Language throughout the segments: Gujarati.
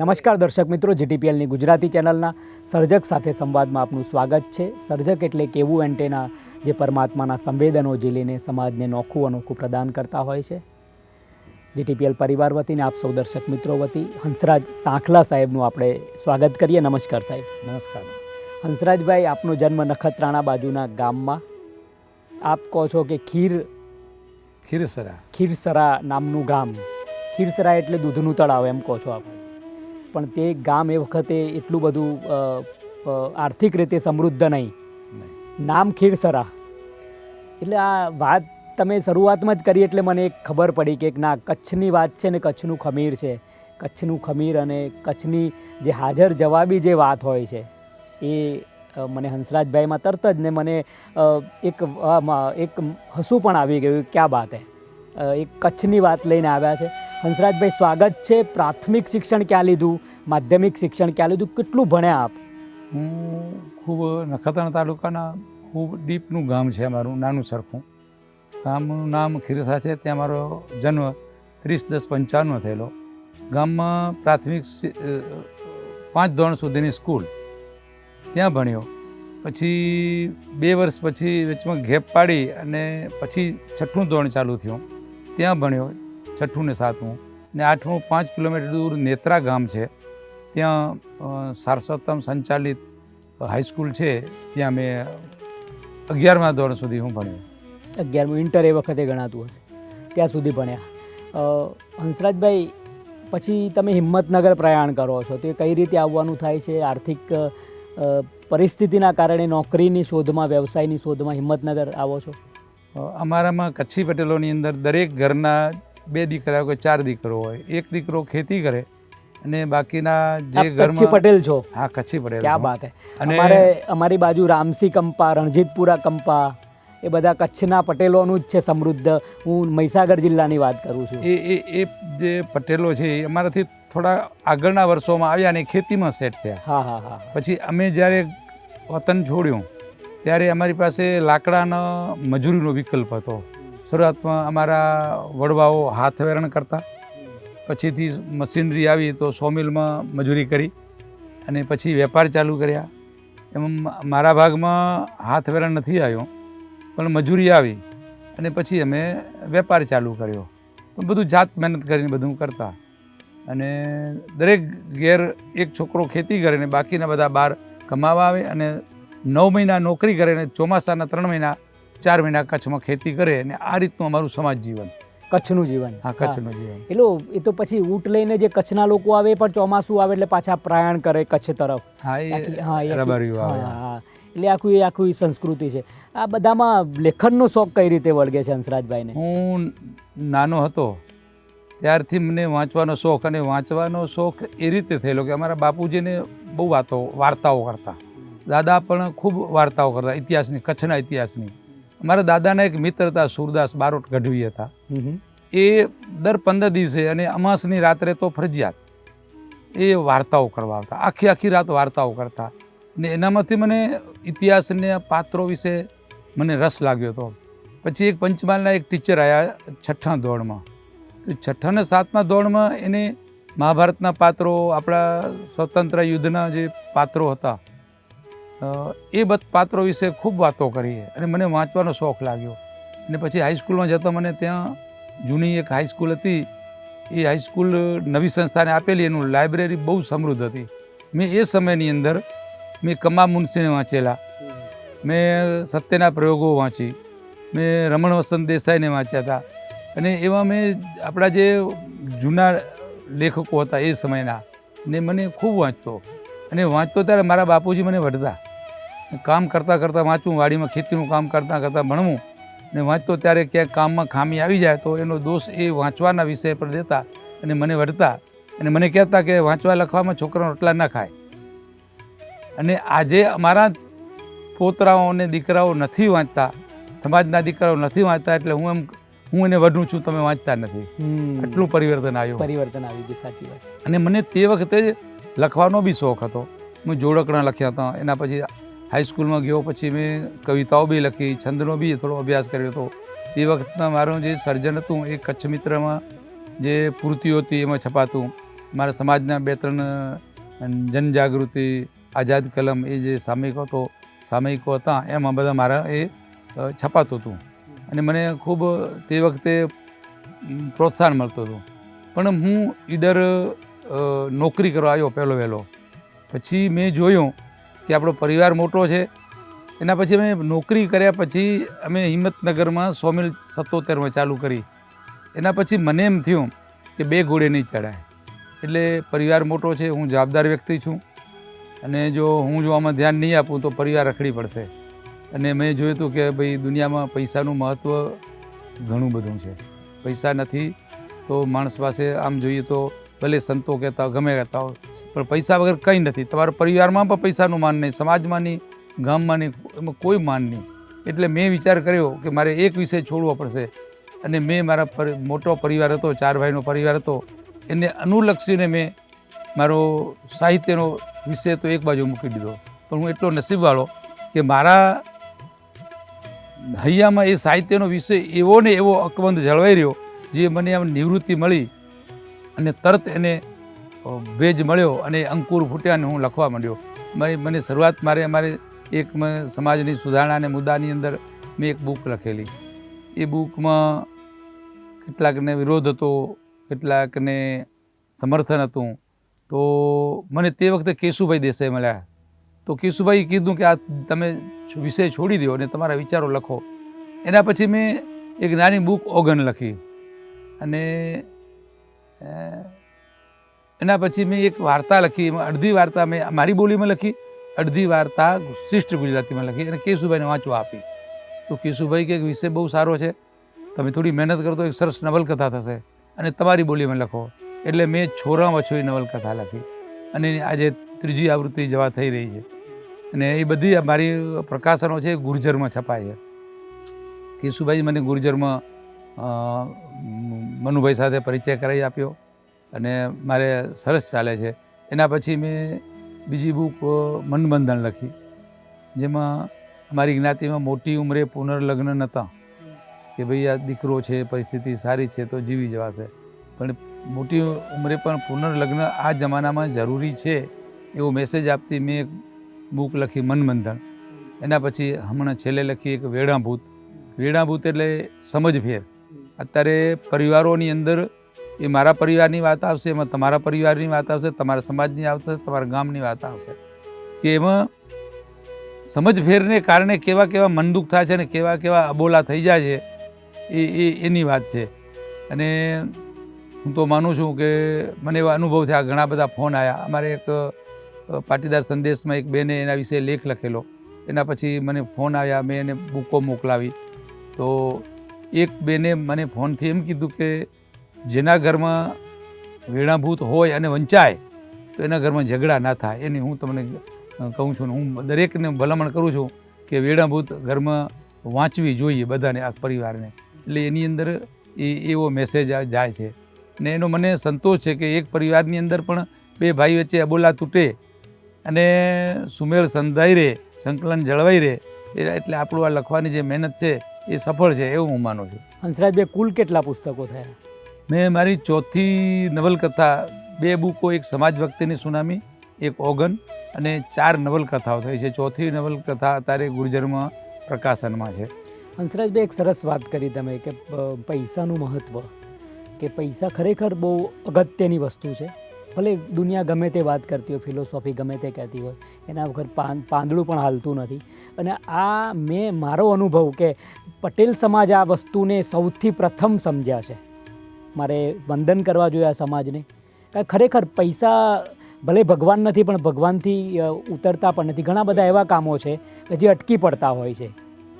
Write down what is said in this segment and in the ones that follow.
નમસ્કાર દર્શક મિત્રો, જીટીપીએલની ગુજરાતી ચેનલના સર્જક સાથે સંવાદમાં આપનું સ્વાગત છે. સર્જક એટલે એક એવું એન્ટેના જે પરમાત્માના સંવેદનો ઝીલીને સમાજને નોખું અનોખું પ્રદાન કરતા હોય છે. જીટીપીએલ પરિવાર વતીને આપ સૌ દર્શક મિત્રો વતી હંસરાજ સાંખલા સાહેબનું આપણે સ્વાગત કરીએ. નમસ્કાર સાહેબ. નમસ્કાર. હંસરાજભાઈ, આપનો જન્મ નખત્રાણા બાજુના ગામમાં. આપ કહો છો કે ખીરસરા નામનું ગામ. ખીરસરા એટલે દૂધનું તળાવ એમ કહો છો આપ. પણ તે ગામ એ વખતે એટલું બધું આર્થિક રીતે સમૃદ્ધ નહીં. નામ ખીરસરા એટલે આ વાત તમે શરૂઆતમાં જ કરી એટલે મને એક ખબર પડી કે ના, કચ્છની વાત છે ને કચ્છનું ખમીર છે. કચ્છનું ખમીર અને કચ્છની જે હાજર જવાબી જે વાત હોય છે એ મને હંસરાજભાઈમાં તરત જ ને મને એક હસવું પણ આવી ગયું. ક્યાં બાત હે, એક કચ્છની વાત લઈને આવ્યા છે. હંસરાજભાઈ, સ્વાગત છે. પ્રાથમિક શિક્ષણ ક્યાં લીધું, માધ્યમિક શિક્ષણ ક્યાં લીધું, કેટલું ભણ્યા આપ? હું ખૂબ નખત્રાણા તાલુકાના ખૂબ ડીપનું ગામ છે અમારું, નાનું સરખું ગામનું નામ ખીરસરા છે. ત્યાં મારો જન્મ 30/10/55 થયેલો. ગામમાં પ્રાથમિક 5 ધોરણ સુધીની સ્કૂલ ત્યાં ભણ્યો. પછી 2 વર્ષ પછી વચમાં ગેપ પાડી અને પછી 6ઠું ધોરણ ચાલુ થયું, ત્યાં ભણ્યો. 6ઠું ને 7મું ને 8મું 5 કિલોમીટર દૂર નેત્રા ગામ છે, ત્યાં સારસ્વતમ સંચાલિત હાઈસ્કૂલ છે, ત્યાં મેં 11મા ધોરણ સુધી હું ભણ્યો. 11મું ઇન્ટર એ વખતે ગણાતું હશે, ત્યાં સુધી ભણ્યા. હંસરાજભાઈ, પછી તમે હિંમતનગર પ્રયાણ કરો છો, તો એ કઈ રીતે આવવાનું થાય છે? આર્થિક પરિસ્થિતિના કારણે નોકરીની શોધમાં, વ્યવસાયની શોધમાં હિંમતનગર આવો છો? અમારામાં કચ્છી પટેલોની અંદર દરેક ઘરના 2 દીકરા કે 4 દીકરો હોય. એક દીકરો ખેતી કરે અને બાકીના જે ઘરમાં કચ્છી પટેલ છો? હા, કચ્છી પટેલ. ક્યાં બાત હે. અને અમારી બાજુ રામસી કંપા, રણજીતપુરા કંપા, એ બધા કચ્છના પટેલોનું જ છે સમૃદ્ધ. હું મહીસાગર જિલ્લાની વાત કરું છું. એ જે પટેલો છે એ અમારાથી થોડા આગળના વર્ષોમાં આવ્યા અને ખેતીમાં સેટ થયા. હા હા હા. પછી અમે જ્યારે વતન છોડ્યું ત્યારે અમારી પાસે લાકડાનો મજૂરીનો વિકલ્પ હતો. શરૂઆતમાં અમારા વડવાઓ હાથ વેરણ કરતા, પછીથી મશીનરી આવી તો સોમિલમાં મજૂરી કરી અને પછી વેપાર ચાલુ કર્યા. એમાં મારા ભાગમાં હાથ વેરણ નથી આવ્યો, પણ મજૂરી આવી અને પછી અમે વેપાર ચાલુ કર્યો. પણ બધું જાત મહેનત કરીને બધું કરતા અને દરેક ઘેર એક છોકરો ખેતી કરે ને બાકીના બધા બહાર કમાવા આવે અને 9 મહિના નોકરી કરે ને ચોમાસાના 3 મહિના 4 મહિના કચ્છમાં ખેતી કરે અને આ રીતનું અમારું સમાજ જીવન, કચ્છનું જીવન. હા, કચ્છનું જીવન. એ તો પછી ઊંટ લઈને જે કચ્છના લોકો આવે પણ ચોમાસું આવે એટલે પાછા પ્રયાણ કરે કચ્છ તરફ. હા, એ રબારીઓ આવે. હા, એટલે આખું સંસ્કૃતિ છે. આ બધામાં લેખનનો શોખ કઈ રીતે વળગે છે હંસરાજભાઈને? હું નાનો હતો ત્યારથી મને વાંચવાનો શોખ, અને વાંચવાનો શોખ એ રીતે થયેલો કે અમારા બાપુજીને બહુ વાર્તાઓ કરતા. દાદા પણ ખૂબ વાર્તાઓ કરતા ઇતિહાસની, કચ્છના ઇતિહાસની. અમારા દાદાના એક મિત્ર હતા, સુરદાસ બારોટ ગઢવી હતા. એ દર 15 દિવસે અને અમાસની રાત્રે તો ફરજિયાત એ વાર્તાઓ કરવા આવતા. આખી રાત વાર્તાઓ કરતા ને એનામાંથી મને ઇતિહાસને પાત્રો વિશે મને રસ લાગ્યો હતો. પછી એક પંચમહાલના એક ટીચર આવ્યા 6ઠ્ઠા ધોરણમાં. તો 6ઠ્ઠા ને 7મા ધોરણમાં એને મહાભારતના પાત્રો, આપણા સ્વતંત્ર યુદ્ધના જે પાત્રો હતા એ પાત્રો વિશે ખૂબ વાતો કરી અને મને વાંચવાનો શોખ લાગ્યો. અને પછી હાઈસ્કૂલમાં જતો મને ત્યાં જૂની એક હાઈસ્કૂલ હતી, એ હાઈસ્કૂલ નવી સંસ્થાને આપેલી, એનું લાઇબ્રેરી બહુ સમૃદ્ધ હતી. મેં એ સમયની અંદર મેં કમા મુનશીને વાંચેલા, મેં સત્યના પ્રયોગો વાંચી, મેં રમણ વસંત દેસાઈને વાંચ્યા હતા. અને એવા મેં આપણા જે જૂના લેખકો હતા એ સમયના ને મને ખૂબ વાંચતો. અને વાંચતો ત્યારે મારા બાપુજી મને વઢતા. કામ કરતાં કરતાં વાંચું, વાડીમાં ખેતીનું કામ કરતાં કરતાં ભણવું ને વાંચતો ત્યારે ક્યાંક કામમાં ખામી આવી જાય તો એનો દોષ એ વાંચવાના વિષય પર દેતા અને મને વઢતા અને મને કહેતા કે વાંચવા લખવામાં છોકરાઓ રોટલા ના ખાય. અને આજે અમારા પોતરાઓ અને દીકરાઓ નથી વાંચતા, સમાજના દીકરાઓ નથી વાંચતા, એટલે હું એને વઢું છું, તમે વાંચતા નથી. એટલું પરિવર્તન આવી ગયું. સાચી વાત છે. અને મને તે વખતે જ લખવાનો બી શોખ હતો. મેં જોડકણા લખ્યા હતા. એના પછી હાઈસ્કૂલમાં ગયો પછી મેં કવિતાઓ બી લખી, છંદનો બી થોડો અભ્યાસ કર્યો હતો. તે વખતના મારું જે સર્જન હતું એ કચ્છ મિત્રમાં જે પૂર્તિઓ હતી એમાં છપાતું. મારા સમાજના 2-3 જનજાગૃતિ, આઝાદ કલમ એ જે સામયિકો હતા એમાં બધા મારા એ છપાતું હતું અને મને ખૂબ તે વખતે પ્રોત્સાહન મળતું હતું. પણ હું ઈડર નોકરી કરવા આવ્યો પહેલો વહેલો. પછી મેં જોયું કે આપણો પરિવાર મોટો છે. એના પછી અમે નોકરી કર્યા પછી અમે હિંમતનગરમાં 100 મિલ 77માં ચાલુ કરી. એના પછી મને એમ થયું કે 2 ઘોડે નહીં ચડાય. એટલે પરિવાર મોટો છે, હું જવાબદાર વ્યક્તિ છું અને જો આમાં ધ્યાન નહીં આપું તો પરિવાર રખડી પડશે. અને મેં જોયું હતું કે ભાઈ દુનિયામાં પૈસાનું મહત્ત્વ ઘણું બધું છે. પૈસા નથી તો માણસ પાસે આમ જોઈએ તો ભલે સંતો કહેતા હોય, ગમે કહેતા હોય, પણ પૈસા વગર કંઈ નથી. તમારા પરિવારમાં પણ પૈસાનું માન નહીં, સમાજમાં નહીં, ગામમાં નહીં, એમાં કોઈ માન નહીં. એટલે મેં વિચાર કર્યો કે મારે એક વિષય છોડવો પડશે અને મેં મારા મોટો પરિવાર હતો, 4 ભાઈનો પરિવાર હતો, એને અનુલક્ષીને મેં મારો સાહિત્યનો વિષય તો એક બાજુ મૂકી દીધો. પણ હું એટલો નસીબવાળો કે મારા હૈયામાં એ સાહિત્યનો વિષય એવો ને એવો અકબંધ જળવાઈ રહ્યો, જે મને આમ નિવૃત્તિ મળી અને તરત એને ભેજ મળ્યો અને અંકુર ફૂટ્યા અને હું લખવા માંડ્યો. મને શરૂઆત અમારે એક સમાજની સુધારણા અને મુદ્દાની અંદર મેં એક બુક લખેલી. એ બુકમાં કેટલાકને વિરોધ હતો, કેટલાકને સમર્થન હતું. તો મને તે વખતે કેશુભાઈ દેસાઈ મળ્યા. તો કેશુભાઈ કીધું કે આ તમે વિષય છોડી દો અને તમારા વિચારો લખો. એના પછી મેં એક નાની બુક ઓગન લખી અને એના પછી મેં એક વાર્તા લખી. એમાં અડધી વાર્તા મેં મારી બોલીમાં લખી, અડધી વાર્તા શિષ્ટ ગુજરાતીમાં લખી અને કેશુભાઈને વાંચવા આપી. તો કેશુભાઈ કે વિષય બહુ સારો છે, તમે થોડી મહેનત કરો તો એક સરસ નવલકથા થશે અને તમારી બોલીમાં લખો. એટલે મેં છોરા વછોઈ નવલકથા લખી અને આજે 3જી આવૃત્તિ જવા થઈ રહી છે. અને એ બધી મારી પ્રકાશનો છે ગુર્જરમાં છપાય છે. કેશુભાઈ મને ગુર્જરમાં મનુભાઈ સાથે પરિચય કરાવી આપ્યો અને મારે સરસ ચાલે છે. એના પછી મેં બીજી બુક મનબંધન લખી, જેમાં અમારી જ્ઞાતિમાં મોટી ઉંમરે પુનર્લગ્ન નહોતા કે ભાઈ આ દીકરો છે, પરિસ્થિતિ સારી છે તો જીવી જવાશે, પણ મોટી ઉંમરે પણ પુનર્લગ્ન આ જમાનામાં જરૂરી છે એવો મેસેજ આપતી મેં એક બુક લખી મનબંધન. એના પછી હમણાં છેલ્લે લખી એક વેડાભૂત. વેડાભૂત એટલે સમજફેર. અત્યારે પરિવારોની અંદર એ મારા પરિવારની વાત આવશે, એમાં તમારા પરિવારની વાત આવશે, તમારા સમાજની આવશે, તમારા ગામની વાત આવશે. કે એમાં સમજફેરને કારણે કેવા કેવા મન દુઃખ થાય છે અને કેવા કેવા અબોલા થઈ જાય છે એની વાત છે. અને હું તો માનું છું કે મને એવા અનુભવ થયા, ઘણા બધા ફોન આવ્યા. અમારે એક પાટીદાર સંદેશમાં એક બેને એના વિશે લેખ લખેલો. એના પછી મને ફોન આવ્યા, મેં એને બુકો મોકલાવી. તો એક બેને મને ફોનથી એમ કીધું કે જેના ઘરમાં વેણાભૂત હોય અને વંચાય તો એના ઘરમાં ઝઘડા ના થાય. એની હું તમને કહું છું ને હું દરેકને ભલામણ કરું છું કે વેણાભૂત ઘરમાં વાંચવી જોઈએ બધાને, આ પરિવારને. એટલે એની અંદર એવો મેસેજ જાય છે. ને એનો મને સંતોષ છે કે એક પરિવારની અંદર પણ 2 ભાઈ વચ્ચે અબોલા તૂટે અને સુમેળ સંધાઈ રહે, સંકલન જળવાઈ રહે, એટલે આપણું આ લખવાની જે મહેનત છે એ સફળ છે એવું હું માનું છું. હંસરાજભાઈ, કુલ કેટલા પુસ્તકો થયા? મેં મારી 4થી નવલકથા, 2 બુકો, એક સમાજ ભક્તિની સુનામી, એક ઓગન અને 4 નવલકથાઓ થઈ છે. 4થી નવલકથા અત્યારે ગુર્જરમાં પ્રકાશનમાં છે. હંસરાજભાઈ, એક સરસ વાત કરી તમે કે પૈસાનું મહત્ત્વ, કે પૈસા ખરેખર બહુ અગત્યની વસ્તુ છે. ભલે દુનિયા ગમે તે વાત કરતી હોય, ફિલોસોફી ગમે તે કહેતી હોય, એના વગર પાંદડું પણ હાલતું નથી. અને આ મારો અનુભવ કે પટેલ સમાજ આ વસ્તુને સૌથી પ્રથમ સમજ્યા છે. મારે વંદન કરવા જોઈએ આ સમાજને. ખરેખર પૈસા ભલે ભગવાન નથી પણ ભગવાનથી ઉતરતા પણ નથી. ઘણા બધા એવા કામો છે કે જે અટકી પડતા હોય છે,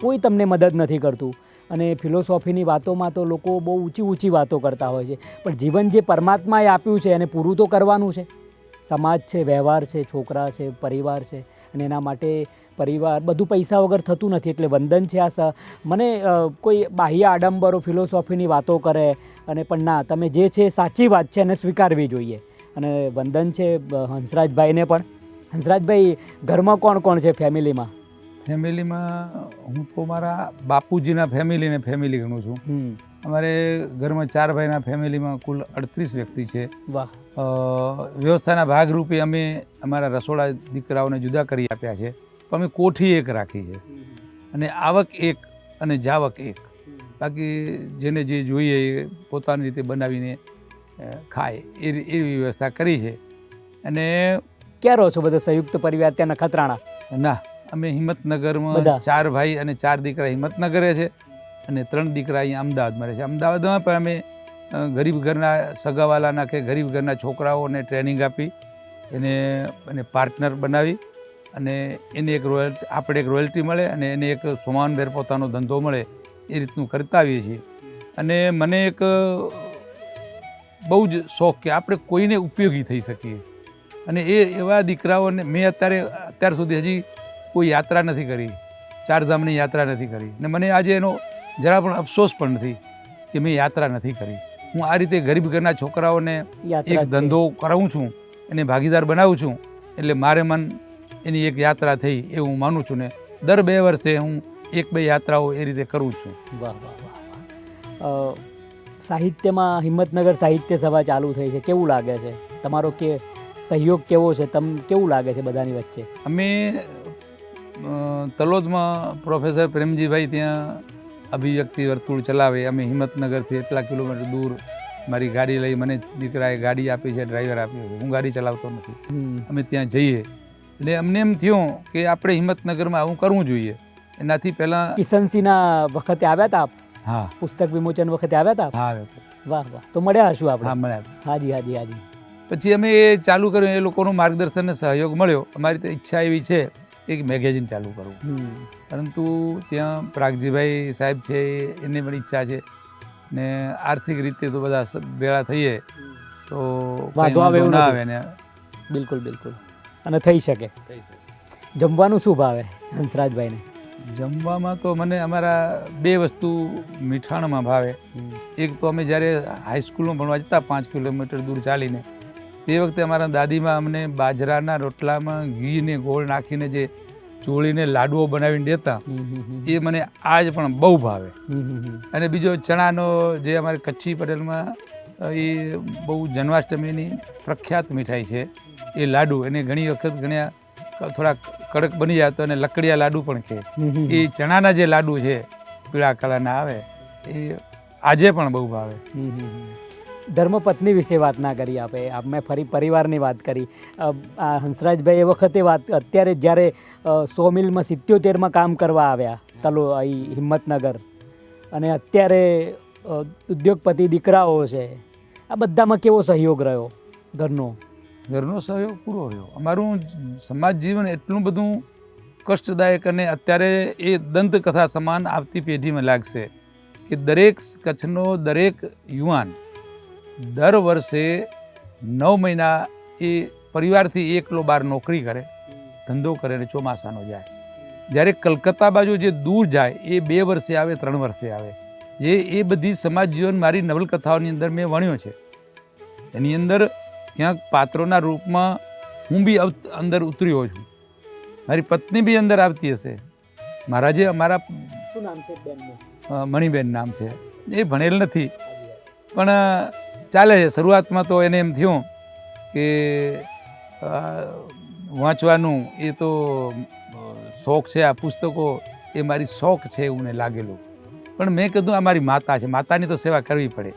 કોઈ તમને મદદ નથી કરતું. અને ફિલોસોફીની વાતોમાં તો લોકો બહુ ઊંચી વાતો કરતા હોય છે, પણ જીવન જે પરમાત્માએ આપ્યું છે એને પૂરું તો કરવાનું છે. સમાજ છે, વ્યવહાર છે, છોકરા છે, પરિવાર છે, અને એના માટે પરિવાર બધું પૈસા વગર થતું નથી. એટલે વંદન છે આ મને કોઈ બાહ્ય આડંબરો ફિલોસોફીની વાતો કરે અને પણ ના, તમે જે છે સાચી વાત છે એને સ્વીકારવી જોઈએ. અને વંદન છે હંસરાજભાઈને પણ. હંસરાજભાઈ, ઘરમાં કોણ કોણ છે ફેમિલીમાં? ફેમિલીમાં હું તો મારા બાપુજીના ફેમિલી ગણું છું. અમારે ઘરમાં 4 ભાઈના ફેમિલીમાં કુલ 38 વ્યક્તિ છે. વાહ. વ્યવસ્થાના ભાગરૂપે અમે અમારા રસોડા દીકરાઓને જુદા કરી આપ્યા છે, પણ અમે કોઠી એક રાખી છે અને આવક એક અને જાવક એક. બાકી જેને જે જોઈએ એ પોતાની રીતે બનાવીને ખાય એવી વ્યવસ્થા કરી છે. અને ક્યાં રહો છો બધા સંયુક્ત પરિવાર ત્યાં નખત્રાણા? ના, અમે હિંમતનગરમાં બધા? 4 ભાઈ અને 4 દીકરા હિંમતનગરે છે અને 3 દીકરા અહીંયા અમદાવાદમાં રહે છે. અમદાવાદમાં પણ અમે ગરીબ ઘરના સગાવાલાના કે ગરીબ ઘરના છોકરાઓને ટ્રેનિંગ આપી એને પાર્ટનર બનાવી અને એને એક આપણે એક રોયલ્ટી મળે અને એને એક સોમાનભેર પોતાનો ધંધો મળે એ રીતનું કરતા આવીએ છીએ. અને મને એક બહુ જ શોખ કે આપણે કોઈને ઉપયોગી થઈ શકીએ અને એવા દીકરાઓને મેં અત્યાર સુધી હજી કોઈ યાત્રા નથી કરી, 4 ધામની યાત્રા નથી કરી ને મને આજે એનો જરા પણ અફસોસ પણ નથી કે મેં યાત્રા નથી કરી. હું આ રીતે ગરીબ ઘરના છોકરાઓને એક ધંધો કરાવું છું, એને ભાગીદાર બનાવું છું, એટલે મારે મન એની એક યાત્રા થઈ એવું હું માનું છું ને દર 2 વર્ષે હું 1-2 યાત્રાઓ એ રીતે કરું છું. વાહ વાહ વાહ વાહ. સાહિત્યમાં હિંમતનગર સાહિત્ય સભા ચાલુ થઈ છે, કેવું લાગે છે? તમારો સહયોગ કેવો છે? કેવું લાગે છે બધાની વચ્ચે? અમે તલોદમાં પ્રોફેસર પ્રેમજીભાઈ ત્યાં અભિવ્યક્તિ વર્તુળ ચલાવે, અમે હિંમતનગરથી એટલા કિલોમીટર દૂર મારી ગાડી લઈ, મને દીકરાએ ગાડી આપી છે, ડ્રાઈવર આપ્યો છે, હું ગાડી ચલાવતો નથી, અમે ત્યાં જઈએ એટલે અમને એમ થયું કે આપણે હિંમતનગરમાં આવું કરવું જોઈએ. એનાથી પહેલાં કિશનસિંહના વખતે આવ્યા હતા આપ? હા. પુસ્તક વિમોચન વખતે આવ્યા હતા? હા, આવ્યો. વાહ વાહ. તો મળ્યા હશું આપણે? હા, મળ્યા. હાજી હાજી હાજી. પછી અમે એ ચાલુ કર્યું, એ લોકોનું માર્ગદર્શન અને સહયોગ મળ્યો. અમારી તો ઈચ્છા એવી છે એક મેગેઝિન ચાલુ કરવું, પરંતુ ત્યાં પ્રાગજીભાઈ સાહેબ છે એને પણ ઈચ્છા છે ને આર્થિક રીતે તો બધા ભેળા થઈએ તો વાંધો ના આવે ને. બિલકુલ બિલકુલ. અને થઈ શકે. જમવાનું શું ભાવે હંસરાજભાઈને? જમવામાં તો મને અમારા 2 વસ્તુ મીઠાણમાં ભાવે. એક તો અમે જ્યારે હાઈસ્કૂલમાં ભણવા જતા 5 કિલોમીટર દૂર ચાલીને, તે વખતે અમારા દાદીમાં અમને બાજરાના રોટલામાં ઘીને ગોળ નાખીને જે ચોળીને લાડુઓ બનાવીને દેતા, એ મને આજ પણ બહુ ભાવે. અને બીજો ચણાનો જે અમારે કચ્છી પટેલમાં એ બહુ જન્માષ્ટમીની પ્રખ્યાત મીઠાઈ છે એ લાડુ, એને ઘણી વખત થોડા કડક બની જાય તો એને લકડિયા લાડુ પણ કહે. એ ચણાના જે લાડુ છે પીળા કલરના આવે એ આજે પણ બહુ ભાવે. ધર્મપત્ની વિશે વાત ના કરી મેં ફરી પરિવારની વાત કરી. આ હંસરાજભાઈ એ વખતે વાત, અત્યારે જ્યારે 100 મિલમાં 77માં કામ કરવા આવ્યા અહીં હિંમતનગર, અને અત્યારે ઉદ્યોગપતિ દીકરાઓ છે, આ બધામાં કેવો સહયોગ રહ્યો ઘરનો સહયોગ પૂરો રહ્યો. અમારું સમાજ જીવન એટલું બધું કષ્ટદાયક અને અત્યારે એ દંતકથા સમાન આવતી પેઢીમાં લાગશે કે દરેક કચ્છનો દરેક યુવાન દર વર્ષે 9 મહિના એ પરિવારથી એકલો બહાર નોકરી કરે, ધંધો કરે અને ચોમાસાનો જાય. જ્યારે કલકત્તા બાજુ જે દૂર જાય એ 2 વર્ષે આવે, 3 વર્ષે આવે. એ બધી સમાજ જીવન મારી નવલકથાઓની અંદર મેં વણ્યો છે. એની અંદર ક્યાંક પાત્રોના રૂપમાં હું બી અંદર ઉતર્યો છું, મારી પત્ની બી અંદર આવતી હશે. અમારા શું નામ છે બેનનું? મણિબેન નામ છે. એ ભણેલ નથી પણ ચાલે છે. શરૂઆતમાં તો એને એમ થયું કે વાંચવાનું એ તો શોખ છે, આ પુસ્તકો એ મારી શોખ છે એવું મને લાગેલું. પણ મેં કીધું આ મારી માતા છે, માતાની તો સેવા કરવી પડે,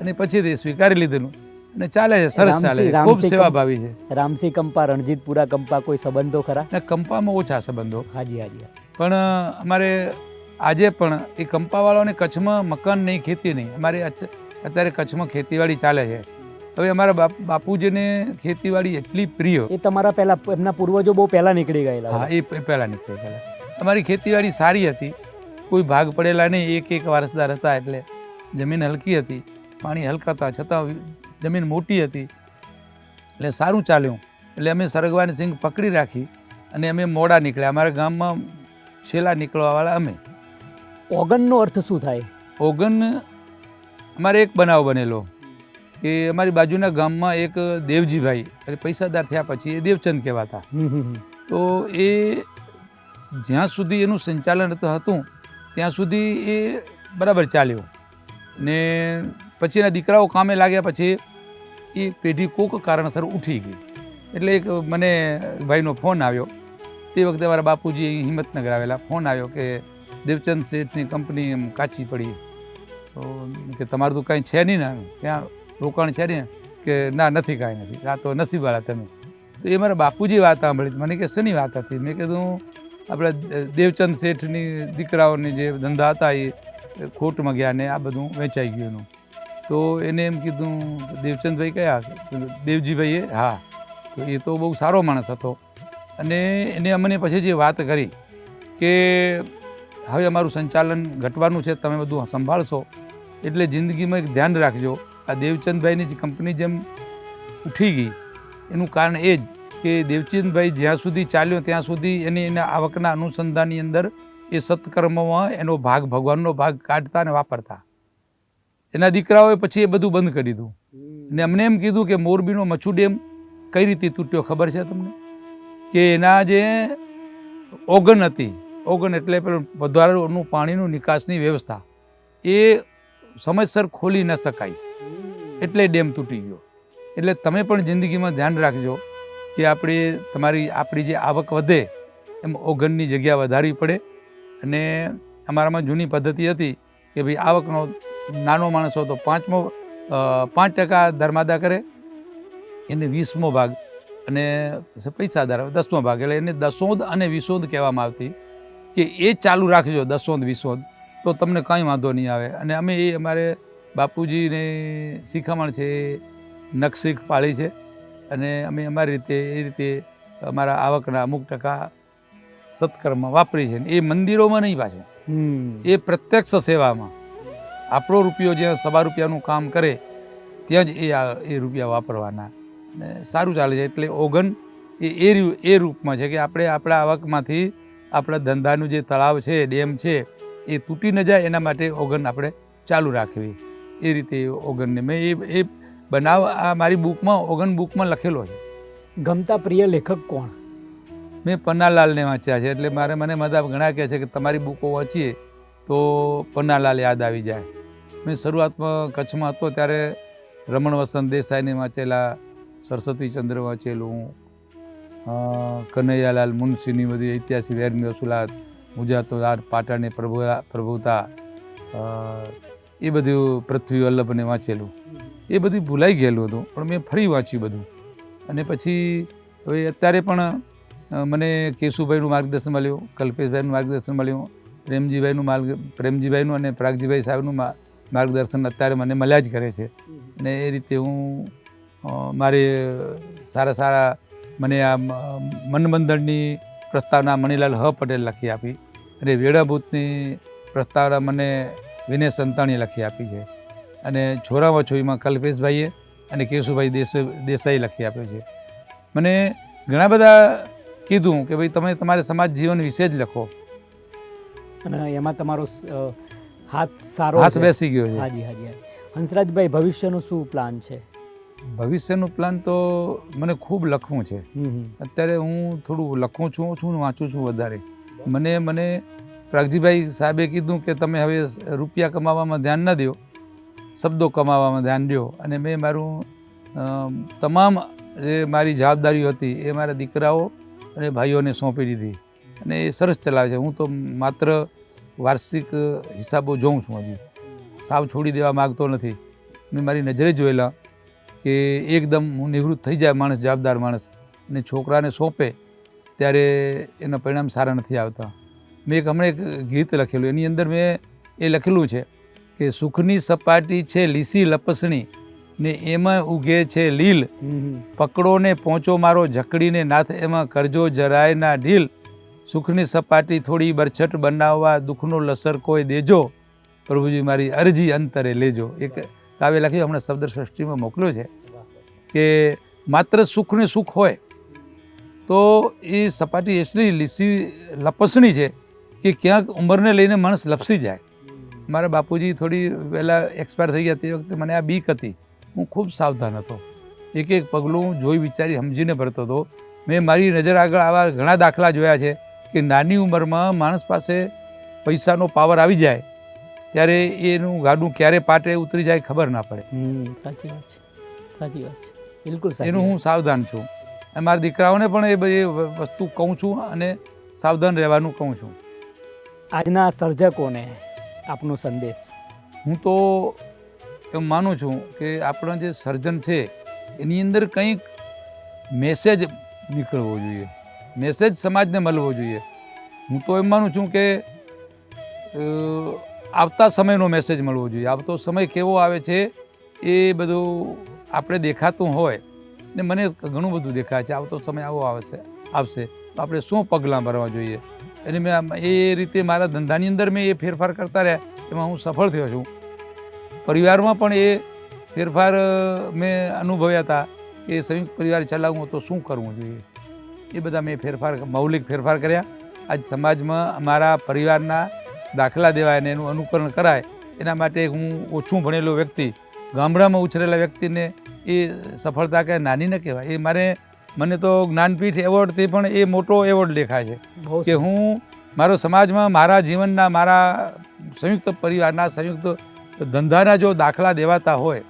અને પછી તે સ્વીકારી લીધેલું અને ચાલે છે, સરસ ચાલે છે, ખૂબ સેવાભાવી છે. રામસિંહ કંપા, રણજીતપુરા કંપા, કોઈ સંબંધો ખરા? ને કંપામાં ઓછા સંબંધો. હાજી હાજી. પણ અમારે આજે પણ એ કંપાવાળાઓને કચ્છમાં મકાન નહીં, ખેતી નહીં. અમારે અત્યારે કચ્છમાં ખેતીવાડી ચાલે છે. હવે અમારા બાપુજીને ખેતીવાડી એટલી પ્રિય. એ તમારા પહેલા, એમના પૂર્વજો બહુ પહેલા નીકળી ગયેલા? હા, એ પહેલાં નીકળી ગયેલા. અમારી ખેતીવાડી સારી હતી, કોઈ ભાગ પડેલા નહીં, એક વારસદાર હતા એટલે જમીન હલકી હતી, પાણી હલકાતા છતાં જમીન મોટી હતી એટલે સારું ચાલ્યું. એટલે અમે સરગવાની સિંગ પકડી રાખી અને અમે મોડા નીકળ્યા. અમારા ગામમાં છેલ્લા નીકળવાવાળા અમે. ઓગનનો અર્થ શું થાય? ઓગન અમારે એક બનાવ બનેલો કે અમારી બાજુના ગામમાં એક દેવજીભાઈ, એટલે પૈસાદાર થયા પછી એ દેવચંદ કહેવાતા. તો એ જ્યાં સુધી એનું સંચાલન હતું ત્યાં સુધી એ બરાબર ચાલ્યું. ને પછી એના દીકરાઓ કામે લાગ્યા પછી એ પેઢી કોઈક કારણસર ઉઠી ગઈ. એટલે એક મને ભાઈનો ફોન આવ્યો. તે વખતે મારા બાપુજી અહીં હિંમતનગર આવેલા. ફોન આવ્યો કે દેવચંદ શેઠની કંપની એમ કાચી પડી. તો કે તમારું તો કાંઈ છે નહીં ને, ત્યાં રોકાણ છે ને? કે ના, નથી, કાંઈ નથી, આ તો નસીબવાળા તમે. તો એ મારા બાપુજી વાત સાંભળી. મને કે શેની વાત હતી? મેં કીધું આપણે દેવચંદ શેઠની દીકરાઓની જે ધંધા હતા એ ખોટમાં ગયા ને આ બધું વેચાઈ ગયું એનું. તો એને એમ કીધું, દેવચંદભાઈ કયા? દેવજીભાઈએ. હા. તો એ તો બહુ સારો માણસ હતો. અને એને અમને પછી જે વાત કરી કે હવે અમારું સંચાલન ઘટવાનું છે, તમે બધું સંભાળશો, એટલે જિંદગીમાં એક ધ્યાન રાખજો. આ દેવચંદભાઈની જ કંપની જેમ ઉઠી ગઈ એનું કારણ એ જ કે દેવચંદભાઈ જ્યાં સુધી ચાલ્યો ત્યાં સુધી એના આવકના અનુસંધાનની અંદર એ સત્કર્મમાં એનો ભાગ, ભગવાનનો ભાગ કાઢતા અને વાપરતા. એના દીકરાઓએ પછી એ બધું બંધ કરી દીધું. અને અમને એમ કીધું કે મોરબીનો મચ્છુ ડેમ કઈ રીતે તૂટ્યો ખબર છે તમને? કે એના જે ઓગન હતી, ઓગન એટલે વધારાનું પાણીનું નિકાસની વ્યવસ્થા, એ સમયસર ખોલી ન શકાય એટલે ડેમ તૂટી ગયો. એટલે તમે પણ જિંદગીમાં ધ્યાન રાખજો કે આપણી જે આવક વધે એમ ઓગનની જગ્યા વધારવી પડે. અને અમારામાં જૂની પદ્ધતિ હતી કે ભાઈ આવકનો નાનો માણસ હોય તો 5% ધર્માદા કરે, એને 20મો ભાગ, અને પૈસાદાર 10મો ભાગ. એટલે એને દસોદ અને વિસોદ કહેવામાં આવતી કે એ ચાલુ રાખજો, દસોદ વિસોદ, તો તમને કાંઈ વાંધો નહીં આવે. અને અમે એ અમારે બાપુજીને શિખામણ છે એ નખશીખ પાળી છે. અને અમે અમારી રીતે એ રીતે અમારા આવકના અમુક ટકા સત્કર્મમાં વાપરી છે. એ મંદિરોમાં નહીં, પાછું એ પ્રત્યક્ષ સેવામાં આપણો રૂપિયો જ્યાં ₹1 કામ કરે ત્યાં જ એ રૂપિયા વાપરવાના. અને સારું ચાલે છે. એટલે ઓગન એ રૂપમાં છે કે આપણે આપણા આવકમાંથી આપણા ધંધાનું જે તળાવ છે, ડેમ છે, એ તૂટી ન જાય એના માટે ઓગન આપણે ચાલુ રાખવી. એ રીતે ઓગનને મેં એ બનાવ આ મારી બુકમાં, ઓગન બુકમાં લખેલો છે. ગમતા પ્રિય લેખક કોણ? મેં પન્નાલાલને વાંચ્યા છે. એટલે મને બધા ઘણા કહે છે કે તમારી બુકો વાંચીએ તો પન્નાલાલ યાદ આવી જાય. મેં શરૂઆતમાં કચ્છમાં હતો ત્યારે રમણ વસંત દેસાઈને વાંચેલા, સરસ્વતીચંદ્ર વાંચેલું, કનૈયાલાલ મુનશીની બધી ઐતિહાસિક વેરની વસુલાત, મુજાતો પાટણની પ્રભુતા, એ બધું પૃથ્વી વલ્લભને વાંચેલું. એ બધું ભૂલાઈ ગયેલું હતું, પણ મેં ફરી વાંચ્યું બધું. અને પછી હવે અત્યારે પણ મને કેશુભાઈનું માર્ગદર્શન મળ્યું, કલ્પેશભાઈનું માર્ગદર્શન મળ્યું, પ્રેમજીભાઈનું અને પ્રાગજીભાઈ સાહેબનું માર્ગદર્શન અત્યારે મને મળ્યા જ કરે છે. અને એ રીતે હું મારે સારા મને આ મનબંધનની પ્રસ્તાવના મણિલાલ હ પટેલ લખી આપી, અને વેળાભૂતની પ્રસ્તાવના મને વિનય સંતાણીએ લખી આપી છે. અને છોરામાં છોઈમાં કલ્પેશભાઈએ અને કેશુભાઈ દેસાઈ લખી આપ્યો છે. મને ઘણા બધા કીધું કે ભાઈ તમે તમારે સમાજ જીવન વિશે જ લખો, અને એમાં તમારો હાથ બેસી ગયો છે. હાજી. હંસરાજભાઈ, ભવિષ્યનું શું પ્લાન છે? ભવિષ્યનું પ્લાન તો મને ખૂબ લખવું છે. અત્યારે હું થોડું લખું છું, વાંચું છું વધારે. મને પ્રાગજીભાઈ સાહેબે કીધું કે તમે હવે રૂપિયા કમાવામાં ધ્યાન ન દો, શબ્દો કમાવામાં ધ્યાન દો. અને મેં મારું તમામ જે મારી જવાબદારીઓ હતી એ મારા દીકરાઓ અને ભાઈઓને સોંપી દીધી, અને એ સરસ ચલાવે છે. હું તો માત્ર વાર્ષિક હિસાબો જોઉં છું, હજી સાવ છોડી દેવા માગતો નથી. મેં મારી નજરે જોયેલા કે એકદમ હું નિવૃત્ત થઈ જાય માણસ, જવાબદાર માણસ, અને છોકરાને સોંપે ત્યારે એના પરિણામ સારા નથી આવતા. મેં હમણાં એક ગીત લખેલું, એની અંદર મેં એ લખેલું છે કે સુખની સપાટી છે લીસી લપસણી ને એમાં ઉગે છે લીલ, પકડો ને પહોંચો મારો જકડીને નાથ એમાં કરજો જરાય ના ઢીલ, સુખની સપાટી થોડી બરછટ બનાવવા દુઃખનો લસર કોઈ દેજો, પ્રભુજી મારી અરજી અંતરે લેજો. એક કાવ્ય લખ્યું, હમણાં શબ્દસૃષ્ટિમાં મોકલ્યો છે કે માત્ર સુખ ને સુખ હોય તો એ સપાટી એટલી લીસી લપસણી છે કે ક્યાંક ઉંમરને લઈને માણસ લપસી જાય. મારા બાપુજી થોડી પહેલાં એક્સપાયર થઈ ગયા તે વખતે મને આ બીક હતી. હું ખૂબ સાવધાન હતો, એક પગલું જોઈ વિચારી સમજીને ભરતો હતો. મેં મારી નજર આગળ આવા ઘણા દાખલા જોયા છે કે નાની ઉંમરમાં માણસ પાસે પૈસાનો પાવર આવી જાય ત્યારે એનું ગાડું ક્યારે પાટે ઉતરી જાય ખબર ના પડે. સાચી વાત છે, સાચી વાત છે, બિલકુલ સાચી એનું હું સાવધાન છું અને મારા દીકરાઓને પણ એ બધી વસ્તુ કહું છું અને સાવધાન રહેવાનું કહું છું. આજના સર્જકોને આપનો સંદેશ. હું તો એમ માનું છું કે આપણો જે સર્જન છે એની અંદર કંઈક મેસેજ નીકળવો જોઈએ, મેસેજ સમાજને મળવો જોઈએ. હું તો એમ માનું છું કે આવતા સમયનો મેસેજ મળવો જોઈએ. આવતો સમય કેવો આવે છે એ બધું આપણે દેખાતું હોય ને મને ઘણું બધું દેખાય છે. આવતો સમય આવો આવશે તો આપણે શું પગલાં ભરવા જોઈએ અને મેં એ રીતે મારા ધંધાની અંદર મેં એ ફેરફાર કરતા રહ્યા, એમાં હું સફળ થયો છું. પરિવારમાં પણ એ ફેરફાર મેં અનુભવ્યા હતા કે સંયુક્ત પરિવાર ચલાવવું તો શું કરવું જોઈએ. એ બધા મેં મૌલિક ફેરફાર કર્યા. આજ સમાજમાં અમારા પરિવારના દાખલા દેવાય અને એનું અનુકરણ કરાય એના માટે હું ઓછું ભણેલો વ્યક્તિ, ગામડામાં ઉછરેલા વ્યક્તિને એ સફળતા કે નાની ન કહેવાય. મને તો જ્ઞાનપીઠ એવોર્ડથી પણ એ મોટો એવોર્ડ દેખાય છે કે હું મારો સમાજમાં મારા જીવનના, મારા સંયુક્ત પરિવારના, સંયુક્ત ધંધાના જો દાખલા દેવાતા હોય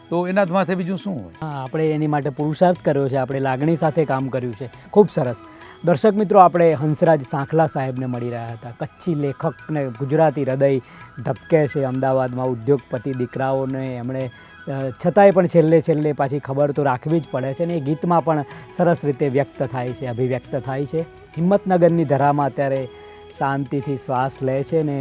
તો એના માથે બીજું શું હોય. આપણે એની માટે પુરુષાર્થ કર્યો છે, આપણે લાગણી સાથે કામ કર્યું છે. ખૂબ સરસ. દર્શક મિત્રો, આપણે હંસરાજ સાંખલા સાહેબને મળી રહ્યા હતા. કચ્છી લેખકને ગુજરાતી હૃદય ધબકે છે. અમદાવાદમાં ઉદ્યોગપતિ દીકરાઓને એમણે છતાંય પણ છેલ્લે પાછી ખબર તો રાખવી જ પડે છે ને એ ગીતમાં પણ સરસ રીતે વ્યક્ત થાય છે, અભિવ્યક્ત થાય છે. હિંમતનગરની ધરામાં અત્યારે શાંતિથી શ્વાસ લે છે ને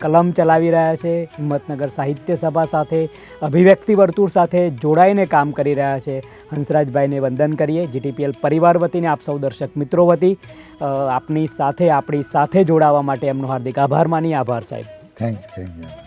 કલમ ચલાવી રહ્યા છે. હિંમતનગર સાહિત્ય સભા સાથે, અભિવ્યક્તિ વર્તુળ સાથે જોડાઈને કામ કરી રહ્યા છે. હંસરાજભાઈને વંદન કરીએ GTPL પરિવાર વતીને, આપ સૌ દર્શક મિત્રો વતી આપણી સાથે જોડાવા માટે એમનો હાર્દિક આભાર માની. આભાર સાહેબ. Thank you.